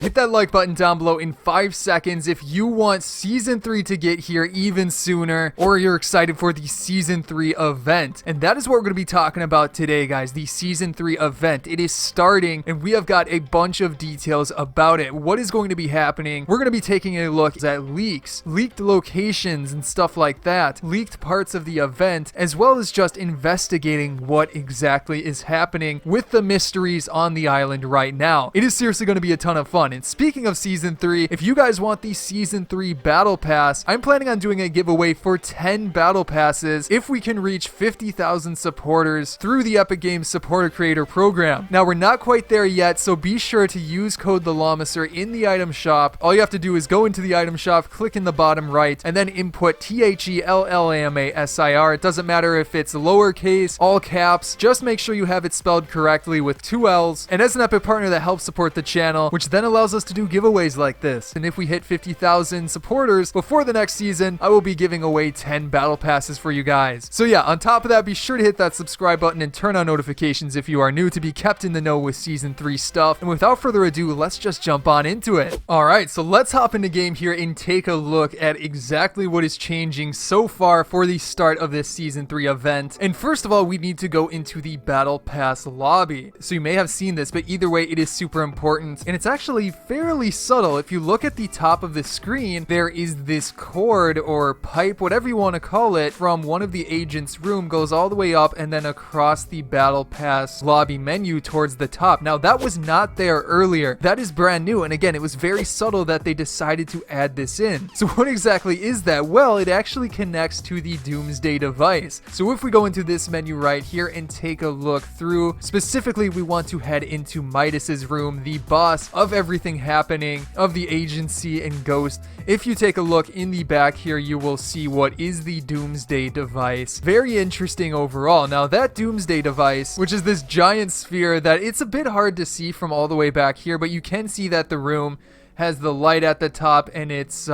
hit that like button down below in 5 seconds if you want Season 3 to get here even sooner, or you're excited for the Season 3 event. And that is what we're going to be talking about today, guys, the Season 3 event. It is starting, and we have got a bunch of details about it. What is going to be happening? We're going to be taking a look at leaks, leaked locations and stuff like that, leaked parts of the event, as well as just investigating what exactly is happening with the mysteries on the island right now. It is seriously going to be a ton of fun. And speaking of Season 3, if you guys want the Season 3 Battle Pass, I'm planning on doing a giveaway for 10 Battle Passes if we can reach 50,000 supporters through the Epic Games Supporter Creator Program. Now, we're not quite there yet, so be sure to use code TheLlamaSir in the item shop. All you have to do is go into the item shop, click in the bottom right, and then input TheLlamaSir. It doesn't matter if it's lowercase, all caps, just make sure you have it spelled correctly with 2 L's. And as an Epic partner, that helps support the channel, which then allows us to do giveaways like this. And if we hit 50,000 supporters before the next season, I will be giving away 10 battle passes for you guys. So yeah, on top of that, be sure to hit that subscribe button and turn on notifications if you are new to be kept in the know with Season 3 stuff. And without further ado, let's just jump on into it. Alright, so let's hop into game here and take a look at exactly what is changing so far for the start of this Season 3 event. And first of all, we need to go into the Battle Pass lobby. So you may have seen this, but either way, it is super important. And it's actually fairly subtle. If you look at the top of the screen, there is this cord or pipe, whatever you want to call it, from one of the agents' room, goes all the way up and then across the Battle Pass lobby menu towards the top. Now, that was not there earlier. That is brand new. And again, it was very subtle that they decided to add this in. So what exactly is that? Well, it actually connects to the Doomsday device. So if we go into this menu right here and take a look through, specifically, we want to head into Midas's room, the boss of everything happening, of the agency and Ghost. If you take a look in the back here, you will see what is the Doomsday device. Very interesting overall. Now, that Doomsday device, which is this giant sphere that it's a bit hard to see from all the way back here, but you can see that the room has the light at the top and it's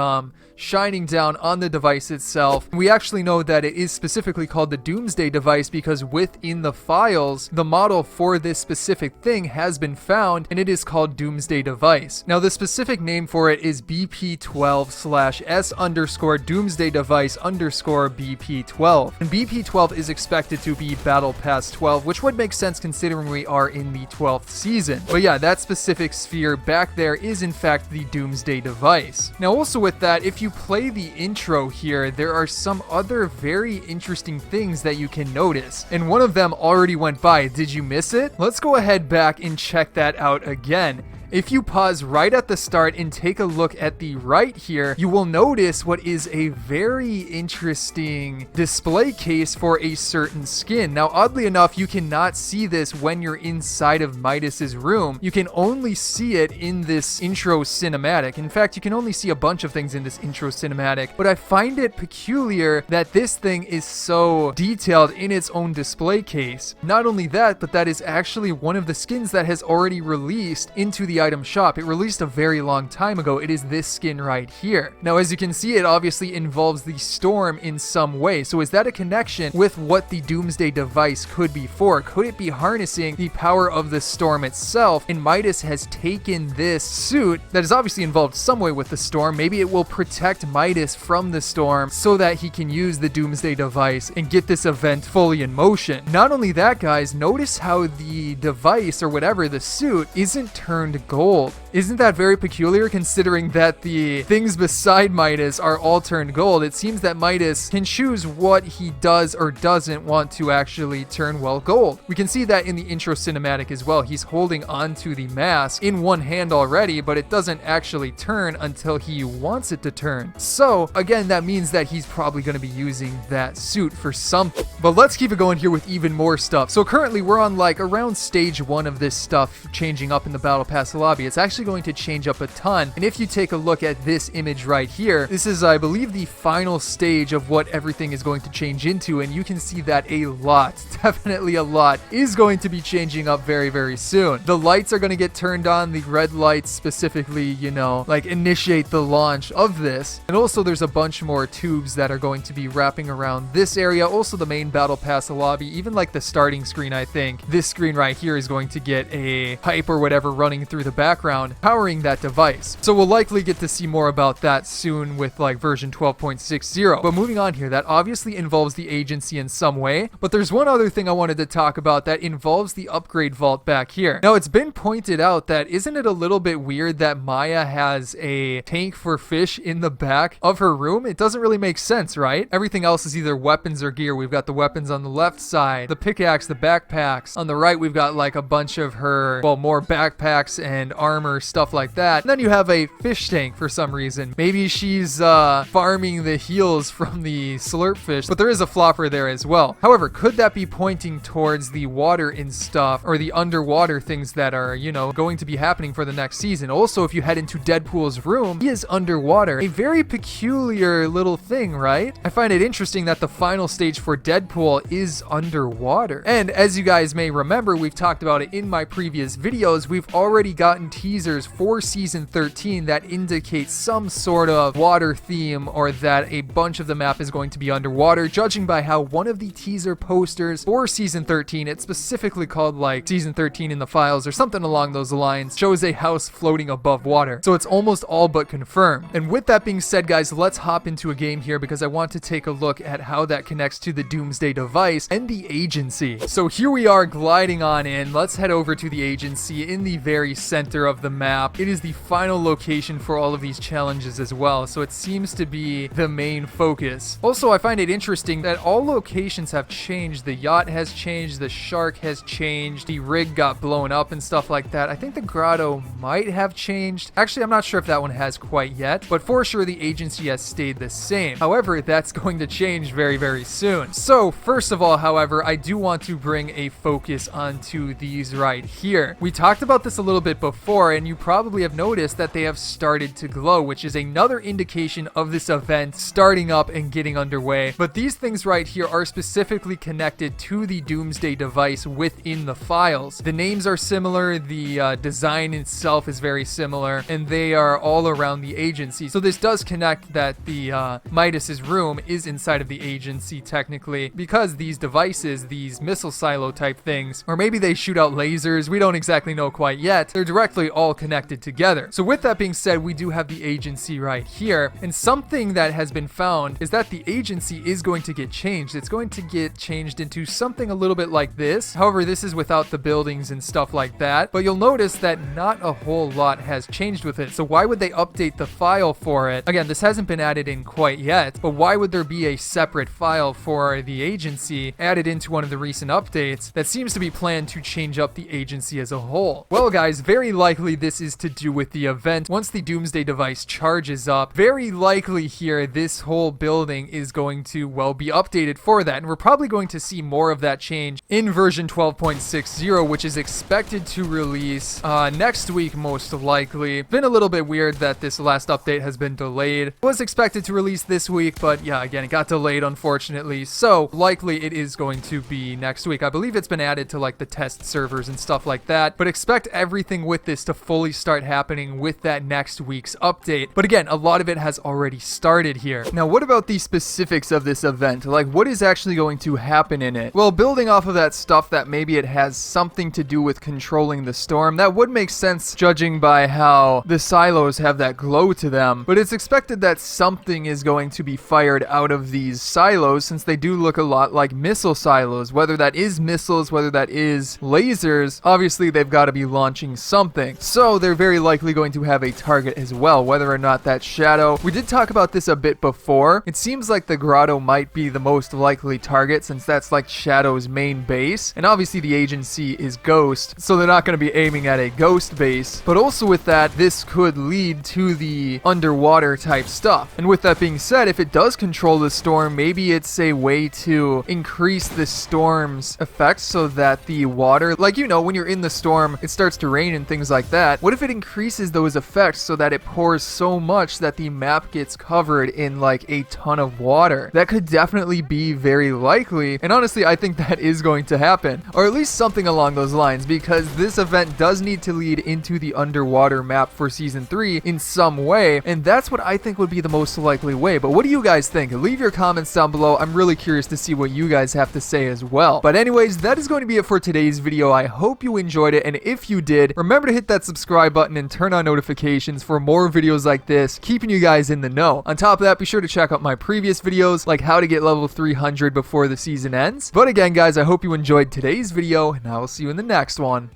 shining down on the device itself. We actually know that it is specifically called the Doomsday device because within the files, the model for this specific thing has been found and it is called Doomsday device. Now, the specific name for it is BP12/S_Doomsday device _BP12. And BP12 is expected to be Battle Pass 12, which would make sense considering we are in the 12th season. But yeah, that specific sphere back there is in fact the Doomsday device. Now, also with that, if you play the intro here, there are some other very interesting things that you can notice. And one of them already went by. Did you miss it? Let's go ahead back and check that out again. If you pause right at the start and take a look at the right here, you will notice what is a very interesting display case for a certain skin. Now, oddly enough, you cannot see this when you're inside of Midas's room. You can only see it in this intro cinematic. In fact, you can only see a bunch of things in this intro cinematic, but I find it peculiar that this thing is so detailed in its own display case. Not only that, but that is actually one of the skins that has already released into the item shop. It released a very long time ago. It is this skin right here. Now, as you can see, it obviously involves the storm in some way. So is that a connection with what the Doomsday device could be for? Could it be harnessing the power of the storm itself? And Midas has taken this suit that is obviously involved some way with the storm. Maybe it will protect Midas from the storm so that he can use the Doomsday device and get this event fully in motion. Not only that, guys, notice how the device or whatever, the suit, isn't turned gold. Isn't that very peculiar considering that the things beside Midas are all turned gold? It seems that Midas can choose what he does or doesn't want to actually turn, well, gold. We can see that in the intro cinematic as well. He's holding onto the mask in one hand already, but it doesn't actually turn until he wants it to turn. So again, that means that he's probably going to be using that suit for something. But let's keep it going here with even more stuff. So currently we're on like around stage 1 of this stuff changing up in the Battle Pass lobby. It's actually going to change up a ton. And if you take a look at this image right here, this is, I believe, the final stage of what everything is going to change into. And you can see that a lot, definitely a lot, is going to be changing up very, very soon. The lights are going to get turned on. The red lights specifically, you know, like initiate the launch of this. And also there's a bunch more tubes that are going to be wrapping around this area. Also the main Battle Pass lobby, even like the starting screen, I think. This screen right here is going to get a pipe or whatever running through the background powering that device. So we'll likely get to see more about that soon with like version 12.60. But moving on here, that obviously involves the agency in some way, but there's one other thing I wanted to talk about that involves the upgrade vault back here. Now, it's been pointed out that isn't it a little bit weird that Maya has a tank for fish in the back of her room? It doesn't really make sense, right? Everything else is either weapons or gear. We've got the weapons on the left side, the pickaxe, the backpacks. On the right, we've got like a bunch of her, well, more backpacks and armor, stuff like that. And then you have a fish tank for some reason. Maybe she's farming the heals from the slurp fish, but there is a flopper there as well. However, could that be pointing towards the water and stuff, or the underwater things that are, you know, going to be happening for the next season? Also, if you head into Deadpool's room, he is underwater. A very peculiar little thing, right? I find it interesting that the final stage for Deadpool is underwater. And as you guys may remember, we've talked about it in my previous videos, we've already gotten teasers for season 13 that indicate some sort of water theme, or that a bunch of the map is going to be underwater, judging by how one of the teaser posters for season 13, it's specifically called like season 13 in the files or something along those lines, shows a house floating above water. So it's almost all but confirmed. And with that being said, guys, let's hop into a game here because I want to take a look at how that connects to the Doomsday device and the agency. So here we are gliding on in. Let's head over to the agency in the very center of the map. It is the final location for all of these challenges as well, so it seems to be the main focus. Also, I find it interesting that all locations have changed. The yacht has changed, the shark has changed, the rig got blown up and stuff like that. I think the grotto might have changed. Actually, I'm not sure if that one has quite yet, but for sure the agency has stayed the same. However, that's going to change very, very soon. So first of all, however, I do want to bring a focus onto these right here. We talked about this a little bit before, and you probably have noticed that they have started to glow, which is another indication of this event starting up and getting underway. But these things right here are specifically connected to the Doomsday device within the files. The names are similar, the design itself is very similar, and they are all around the agency. So this does connect that the Midas's room is inside of the agency technically, because these devices, these missile silo type things, or maybe they shoot out lasers, we don't exactly know quite yet, they're directly all connected together. So with that being said, we do have the agency right here, and something that has been found is that the agency is going to get changed. It's going to get changed into something a little bit like this. However, this is without the buildings and stuff like that, but you'll notice that not a whole lot has changed with it. So why would they update the file for it? Again, this hasn't been added in quite yet, but why would there be a separate file for the agency added into one of the recent updates that seems to be planned to change up the agency as a whole? Well, guys, very likely this is to do with the event. Once the Doomsday device charges up, very likely here this whole building is going to, well, be updated for that, and we're probably going to see more of that change in version 12.60, which is expected to release next week most likely. Been a little bit weird that this last update has been delayed. It was expected to release this week, but yeah, again, it got delayed unfortunately, so likely it is going to be next week. I believe it's been added to like the test servers and stuff like that, but expect everything with this to fully start happening with that next week's update. But again, a lot of it has already started here. Now, what about the specifics of this event? Like, what is actually going to happen in it? Well, building off of that stuff that maybe it has something to do with controlling the storm, that would make sense judging by how the silos have that glow to them, but it's expected that something is going to be fired out of these silos since they do look a lot like missile silos. Whether that is missiles, whether that is lasers, obviously they've got to be launching something. So they're very likely going to have a target as well, whether or not that's Shadow. We did talk about this a bit before. It seems like the grotto might be the most likely target since that's like Shadow's main base, and obviously the agency is Ghost, so they're not going to be aiming at a Ghost base. But also with that, this could lead to the underwater type stuff. And with that being said, if it does control the storm, maybe it's a way to increase the storm's effects so that the water, like, you know, when you're in the storm, it starts to rain and things like that. What if it increases those effects so that it pours so much that the map gets covered in like a ton of water? That could definitely be very likely, and honestly I think that is going to happen, or at least something along those lines, because this event does need to lead into the underwater map for season 3 in some way, and that's what I think would be the most likely way. But what do you guys think? Leave your comments down below. I'm really curious to see what you guys have to say as well. But anyways, that is going to be it for today's video. I hope you enjoyed it, and if you did, remember remember to hit that subscribe button and turn on notifications for more videos like this, keeping you guys in the know. On top of that, be sure to check out my previous videos, like how to get level 300 before the season ends. But again, guys, I hope you enjoyed today's video, and I will see you in the next one.